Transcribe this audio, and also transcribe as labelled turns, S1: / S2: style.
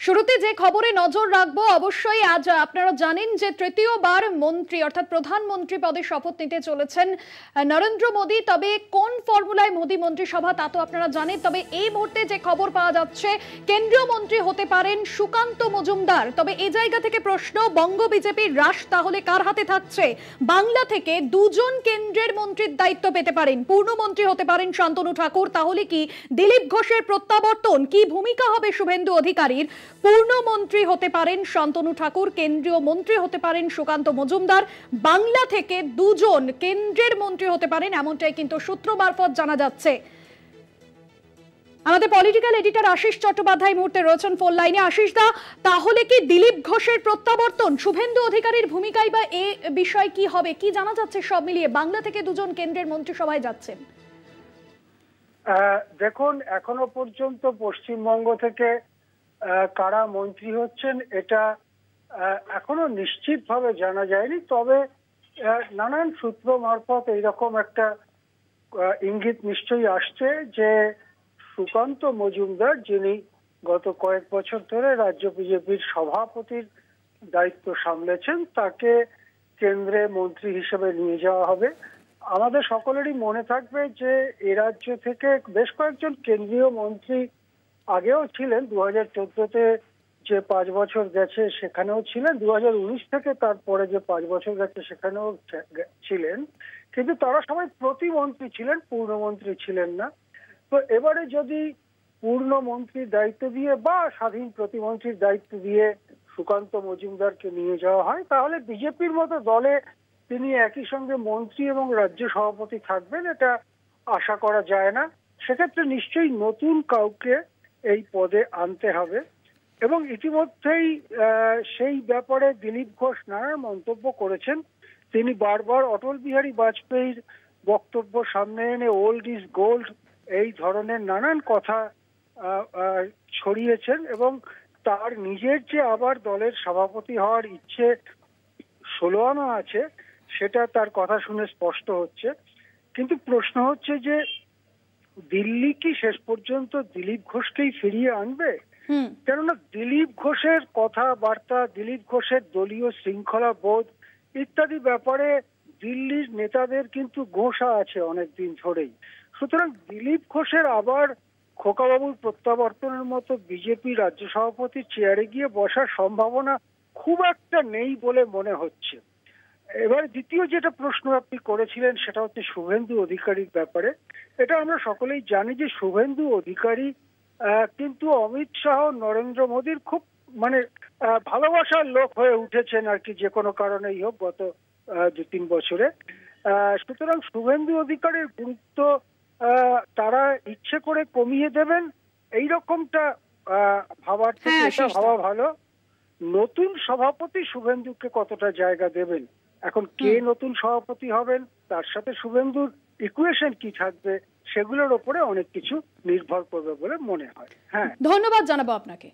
S1: শুরুতে যে খবরে নজর রাখবো অবশ্যই আজ আপনারা জানেন যে তৃতীয়বার মন্ত্রী অর্থাৎ প্রধানমন্ত্রী পদে শপথ নিতে চলেছেন নরেন্দ্র মোদী। তবে কোন ফর্মুলায় মোদী মন্ত্রিসভা তা তো আপনারা জানেন। তবে এই মুহূর্তে যে খবর পাওয়া যাচ্ছে কেন্দ্রীয় মন্ত্রী হতে পারেন সুকান্ত মজুমদার। তবে এই জায়গা থেকে প্রশ্ন, বঙ্গ বিজেপির রাশ তাহলে কার হাতে থাকছে? বাংলা থেকে দুজন কেন্দ্রের মন্ত্রীর দায়িত্ব পেতে পারেন। পূর্ণমন্ত্রী হতে পারেন শান্তনু ঠাকুর। তাহলে কি দিলীপ ঘোষের প্রত্যাবর্তন? কি ভূমিকা হবে শুভেন্দু অধিকারীর? পূর্ণমন্ত্রী হতে পারেন শান্তনু ঠাকুর, কেন্দ্রীয় মন্ত্রী হতে পারেন সুকান্ত মজুমদার। বাংলা থেকে দুজন কেন্দ্রের মন্ত্রী হতে পারেন, এমনটাই কিন্তু সূত্র মারফত জানা যাচ্ছে। আমাদের পলিটিক্যাল এডিটর আশিস চট্টোপাধ্যায় মুহূর্তে রয়েছেন ফোন লাইনে। আশিস দা, তাহলে কি দিলীপ ঘোষের প্রত্যাবর্তন, শুভেন্দু অধিকারীর ভূমিকায় বা এ বিষয় কি হবে, কি জানা যাচ্ছে সব মিলিয়ে? বাংলা থেকে দুজন কেন্দ্রের মন্ত্রিসভায় যাচ্ছেন।
S2: দেখুন, এখনো পর্যন্ত পশ্চিমবঙ্গ থেকে কারা মন্ত্রী হচ্ছেন এটা এখনো নিশ্চিতভাবে জানা যায়নি। তবে নানান সূত্র মারফত এইরকম একটা ইঙ্গিত নিশ্চয়ই আসছে যে সুকান্ত মজুমদার, যিনি গত কয়েক বছর ধরে রাজ্য বিজেপির সভাপতির দায়িত্ব সামলেছেন, তাকে কেন্দ্রে মন্ত্রী হিসেবে নিয়ে যাওয়া হবে। আমাদের সকলেরই মনে থাকবে যে এ রাজ্য থেকে বেশ কয়েকজন কেন্দ্রীয় মন্ত্রী আগেও ছিলেন। 2014-তে যে 5 বছর গেছে সেখানেও ছিলেন, 2019 থেকে তারপরে যে 5 বছর গেছে সেখানেও ছিলেন, কিন্তু তারা সবাই প্রতিমন্ত্রী ছিলেন, পূর্ণমন্ত্রী ছিলেন না। তো এবারে যদি পূর্ণমন্ত্রীর দায়িত্ব দিয়ে বা স্বাধীন প্রতিমন্ত্রীর দায়িত্ব দিয়ে সুকান্ত মজুমদারকে নিয়ে যাওয়া হয়, তাহলে বিজেপির মতো দলে তিনি একই সঙ্গে মন্ত্রী এবং রাজ্য সভাপতি থাকবেন এটা আশা করা যায় না। সেক্ষেত্রে নিশ্চয়ই নতুন কাউকে এই পদে আনতে হবে। এবং ইতিমধ্যেই সেই ব্যাপারে দিলীপ ঘোষ নানা মন্তব্য করেছেন। তিনি বারবার অটল বিহারী বাজপেয়ীর বক্তব্য সামনে এনে ওল্ড ইজ গোল্ড এই ধরনের নানান কথা ছড়িয়েছেন এবং তার নিজের যে আবার দলের সভাপতি হওয়ার ইচ্ছে 16 আনা আছে সেটা তার কথা শুনে স্পষ্ট হচ্ছে। কিন্তু প্রশ্ন হচ্ছে যে দিল্লি কি শেষ পর্যন্ত দিলীপ ঘোষকেই ফিরিয়ে আনবে? কেননা দিলীপ ঘোষের কথাবার্তা, দিলীপ ঘোষের দলীয় শৃঙ্খলা বোধ ইত্যাদি ব্যাপারে দিল্লির নেতাদের কিন্তু গোঁসা আছে অনেকদিন ধরেই। সুতরাং দিলীপ ঘোষের আবার খোকাবাবুর প্রত্যাবর্তনের মতো বিজেপি রাজ্য সভাপতির চেয়ারে গিয়ে বসার সম্ভাবনা খুব একটা নেই বলে মনে হচ্ছে। এবার দ্বিতীয় যেটা প্রশ্ন আপনি করেছিলেন সেটা হচ্ছে শুভেন্দু অধিকারীর ব্যাপারে। এটা আমরা সকলেই জানি যে শুভেন্দু অধিকারী কিন্তু অমিত শাহ, নরেন্দ্র মোদীর খুব ভালোবাসার লোক হয়ে উঠেছেন আর কি, যে কোনো কারণেই হোক গত 2-3 বছরে। সুতরাং শুভেন্দু অধিকারীর গুরুত্ব তারা ইচ্ছে করে কমিয়ে দেবেন এইরকমটা ভাবার থেকে এটা ভাবা ভালো। নতুন সভাপতি শুভেন্দুকে কতটা জায়গা দেবেন, এখন কে নতুন সভাপতি হবেন, তার সাথে শুভেন্দুর ইকুয়েশন কি থাকবে, সেগুলোর উপরে অনেক কিছু নির্ভর করবে বলে মনে হয়। হ্যাঁ,
S1: ধন্যবাদ জানাবো আপনাকে।